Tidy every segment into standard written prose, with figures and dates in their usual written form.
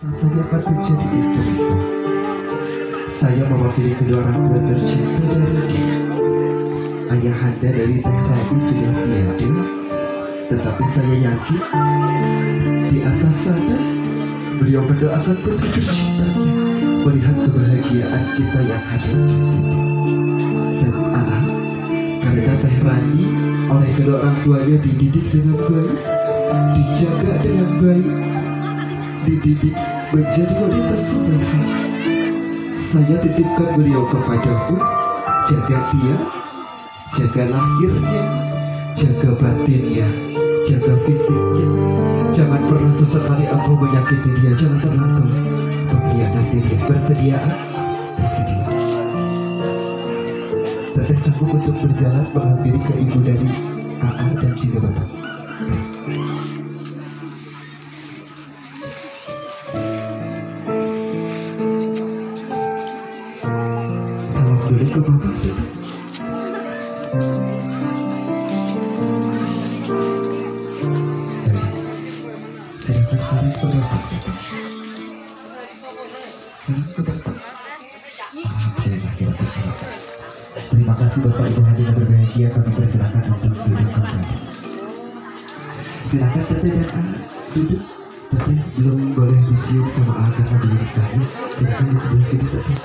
Saya patut jadi istriku. Saya mewakili kedua orang tua tercinta dari ayahanda dari Teh Radi sudah tiada, tetapi saya yakin di atas sana beliau mendoakan putri tercintanya melihat kebahagiaan kita yang hadir di sini. Dan karena Teh Radi oleh kedua orang tuanya dididik dengan baik, dijaga dengan baik, dididik menjadi wanita soleha. Saya titipkan beliau kepadamu, jaga dia, jaga lahirnya, jaga batinnya, jaga fisiknya. Jangan pernah sesekali engkau menyakiti dia, jangan pernah engkau mengkhianati dia. Bersedia? Bersedia. Teteh sanggup untuk berjalan menghampiri ke ibu dari AA dan juga bapak. Dulu ke bapak kita. Silakan salam ke bapak kita. Salam ke bapak. Terima kasih Bapak Ibu hadirin berbahagia, kami persilakan untuk duduk kembali. Silakan Teteh dan A duduk. Teteh belum boleh dicium sama A karena belum sahih. Silakan di sebelah sini Teteh.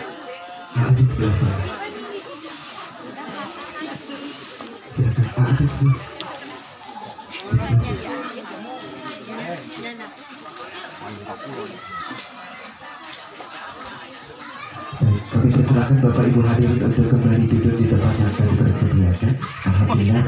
Di sebelah sana. Silakan di sebelah. Di sebelah. Baik, kami persilakan Bapak Ibu hadirin untuk kembali duduk di tempat yang telah dipersediakan. Alhamdulillah.